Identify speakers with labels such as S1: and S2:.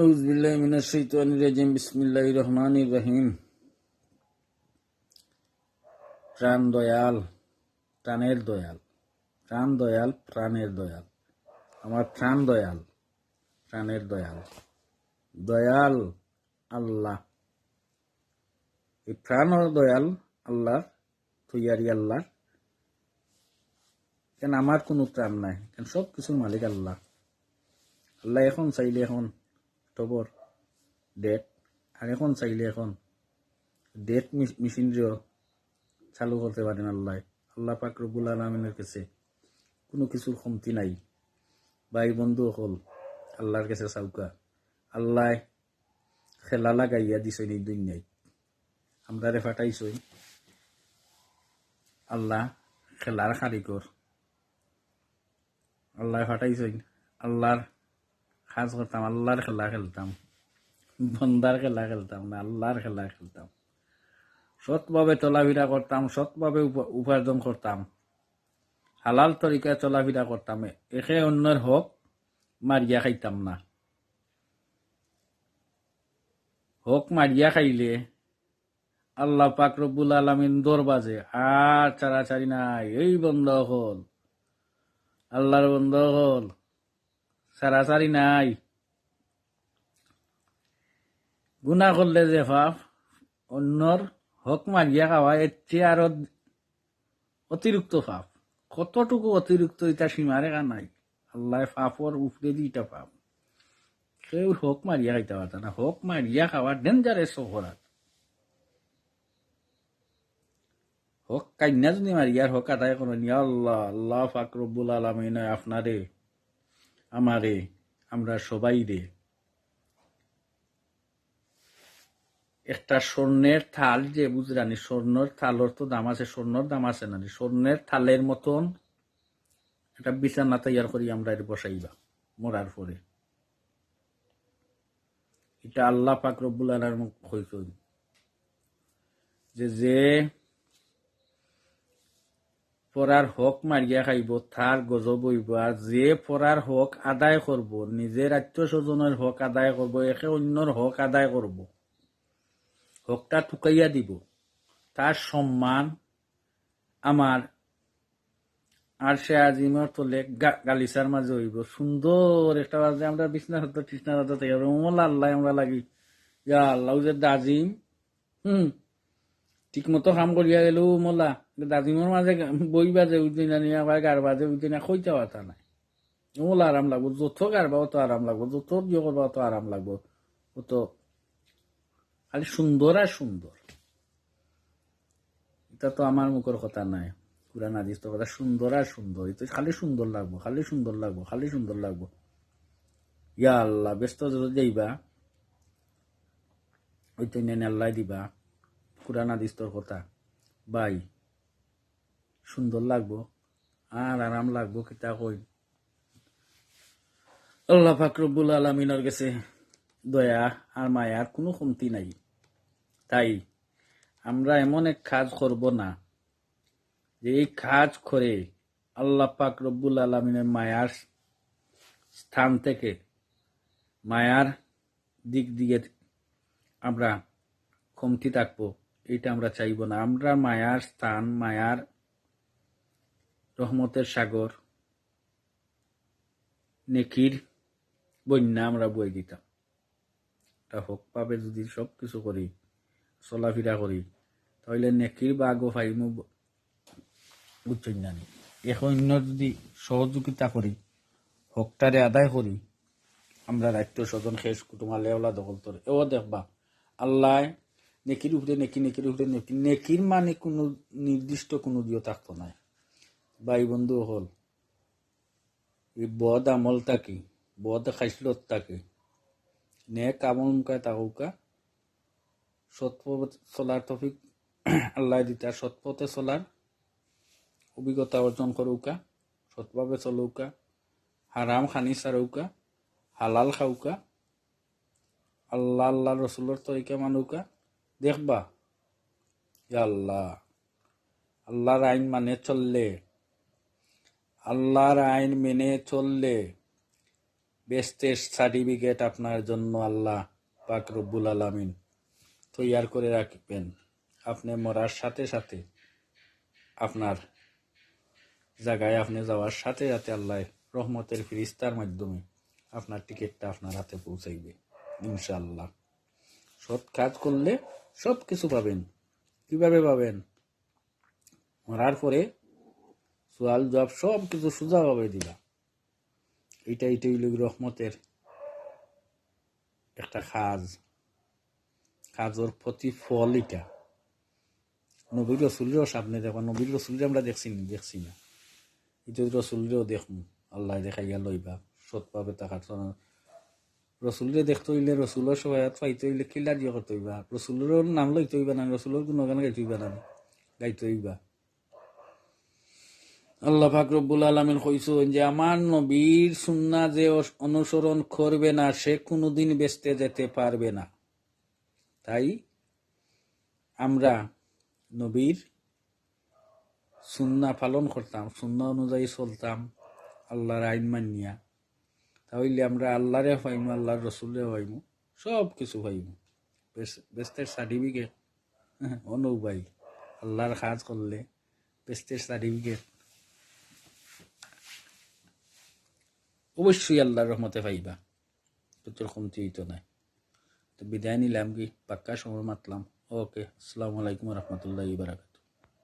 S1: আউযু বিল্লাহি মিনাশ শাইতানির রাজিম। বিসমিল্লাহির রহমানির রহিম। প্রাণ দয়াল, প্রাণের দয়াল, প্রাণ দয়াল, প্রাণের দয়াল, আমার প্রাণ দয়াল, প্রাণের দয়াল, দয়াল আল্লাহ। এই প্রাণ ও দয়াল আল্লাহ, তৈয়ারি আল্লাহ। কেন আমার কোনো প্রাণ নাই, কেন সব কিছুর মালিক আল্লাহ। আল্লাহ এখন চাইলে এখন অক্টোবর ডেট, আর এখন চাইলে এখন ডেট মেশিনরিও চালু করতে পারেন আল্লাহ। আল্লাহ পাক রব্বুল আলামিনের কাছে কোনো কিছুর কমতি নাই। ভাই বন্ধু হল আল্লাহর কাছে চাউকা। আল্লাহ খেলা লাগাইয়া দিছই এই দুনিয়ায়, আমরা রে ফাটাইছই। আল্লাহ খেলার কারিগর, আল্লাহ ফাটাইছই। আল্লাহর কাজ করতাম, আল্লাহর খেলা খেলতাম, বন্দার খেলা খেলতাম না, আল্লাহর খেলা খেলতাম। সৎভাবে চলাফেরা করতাম, সৎভাবে উপার্জন করতাম, হালাল তরিকায় চলাফেরা করতাম। একে অন্যের হক মারিয়া খাইতাম না। হক মারিয়া খাইলে আল্লাহ পাক রব্বুল আলামিন দরবাজে আর চারাচারি নাই। এই বন্ধ হল, আল্লাহর বন্ধ হল, চারাচারি নাই। গুনাহ করলে যে পাপ, অন্যর হক মারিয়া খাওয়া এর চেয়ে আরো অতিরিক্ত পাপ। কতটুকু অতিরিক্ত এটা সীমারেখা নাই। আল্লাহ পাপর উপরে দিটা পাপ। কেউ হক মারিয়া খাইতে পারত না। হক মারিয়া খাওয়া ডেঞ্জারাস অপরাধ। হক কান্না যদি মারিয়ার হক আদায় করেন, আল্লাহ আল্লাহ পাক রব্বুল আলামিন আপনারে আমারে আমরা সবাই রে একটা স্বর্ণের থাল, যে বুঝরানি স্বর্ণের থালর তো দাম আছে, স্বর্ণের দাম আছে না, স্বর্ণের থালের মতন একটা বিছানা তৈয়ার করি আমরা এর বসাইবা মরার পরে। এটা আল্লাহ পাক রব্বুল আলামিন কইছেন যে পরার হক মারিয়া খাইব তার গজব হইব, আর যে পরার হক আদায় করব, নিজের আত্মীয় স্বজনের হক আদায় করব, একে অন্যর হক আদায় করব, হকটা টুকাইয়া দিব, তার সম্মান আমার আর সে আজিমর তলে গালিচার মাঝে হইব। সুন্দর একটা বাজে আমরা বিছনা হতো তৃষ্ণা হতো মোলা আল্লাহ আমরা লাগি, ইয়া আল্লাহ যে দাজিম ঠিক মতো কাম করিয়া গেল মোলা দাজিমর মাঝে বই বাজে উঠতে না নিয়ে আবার গার বাজে উঠতে না কইতে পারতা নাই। মোলা আরাম লাগবো, যত গারবা অত আরাম লাগবো, যত ইয়ে করবা অত আরাম লাগবো। অত খালি সুন্দর আর সুন্দর। এটা তো আমার মুখের কথা নাই, কুরআন হাদিস তো কথা। সুন্দর আর সুন্দর, এটা খালি সুন্দর লাগবো, খালি সুন্দর লাগবো, খালি সুন্দর লাগবো। ইয়া আল্লাহ ব্যস্ত যদি যাইবা ওই তো আল্লাহ দিবা কুরআন হাদিস তোর কথা। ভাই সুন্দর লাগবো আর আরাম লাগবো, কিতা কই। আল্লাহ পাক রব্বুল আলামিনের কাছে দয়া আর মায়ার কোনো কমতি নাই। তাই আমরা এমন এক কাজ করব না যে এই কাজ করে আল্লাহ পাক রব্বুল আলামিনের মায়ার স্থান থেকে, মায়ার দিক দিয়ে আমরা কমতি থাকবো, এইটা আমরা চাইব না। আমরা মায়ার স্থান, মায়ার রহমতের সাগর, নেকির বন্যা আমরা বই দিতাম। এটা হক পাবে যদি সব কিছু করি, চলাফেরা করি, তাহলে নেকির বাগও ফাইমু বুঝছেন জানি। এখন যদি সহযোগিতা করি, হকটারে আদায় করি, আমরা রাষ্ট্র স্বজন শেষ কুটুমা লেওলা দখল করে এও দেখবা আল্লাহ নেকির উপরে নেকি, নেকির উপরে নেকি। নেকির মানে কোনো নির্দিষ্ট কোনো দিও থাকতো না। ভাই বন্ধু হল এই বদ আমল থাকি, বদ খাইসলত থাকি, নেক আমল মুখায় তাকুকা সৎপথ চলার তফিক আল্লাহ দিতা, সৎপথে চলার অভিজ্ঞতা অর্জন করুকা, সৎভাবে চলুকা, হারাম খানি সারুকা, হালাল খাউকা, আল্লাহ আল্লাহ রসুলের তরিকা মানুকা। দেখবা আল্লাহ আল্লাহর আইন মানে চললে, আল্লাহর আইন মেনে চললে বেস্টের সার্টিফিকেট আপনার জন্য আল্লাহ পাক রব্বুল আলামিন তৈয়ার করে রাখবেন। আপনি মরার সাথে সাথে আপনার জায়গায় আপনি যাওয়ার সাথে সাথে আল্লাহ রহমতের ফিরিস্তার মাধ্যমে আপনার টিকিটটা আপনার হাতে পৌঁছাইবে ইনশাআল্লাহ। সৎ কাজ করলে সব কিছু পাবেন। কিভাবে পাবেন? মরার পরে সোয়াল জবাব সব কিছু সোজাভাবে দিবা। এইটাই হইল রহমতের একটা কাজের প্রতিফল। এটা নবীর রসুলেরও সামনে দেখো, নবীর রসুলরে আমরা দেখছি না, এটা রসুলরেও দেখুন, আল্লাহ দেখাইয়া লইবা সৎভাবে তাকার রসুলরে দেখতে হইলে রসুলের সহায়ত পাইতে হইলে কিলা দিয়ে করতে হইবা, রসুলের নাম লইতে হইবা না, রসুলের গুণগান গাইতে হইবা না, গাইতে হইবা। আল্লাহ পাক রব্বুল আলামিন কইছেন যে আমার নবীর সুন্নাহ যে অনুসরণ করবে না সে কোনোদিন বেঁচতে যেতে পারবে না। তাই আমরা নবীর সুন্নাহ পালন করতাম, সুন্নাহ অনুযায়ী চলতাম, আল্লাহর আইন মানিয়া, তাহলে আমরা আল্লাহরে পাইমু, আল্লাহর রসুলরে পাইমু, সব কিছু পাইমু। বেস্টের সার্টিফিকেট অনুবাই আল্লাহর কাজ করলে বেস্টের সার্টিফিকেট অবশ্যই আল্লাহর রহমতে পাইবা, তোর কমতি হইতো না। তো বিদায় নিলাম, কি পাক্কা সময় মাতলাম। ওকে, আসসালামু আলাইকুম রহমতুল্লাহি ওয়া বারাকাতুহু।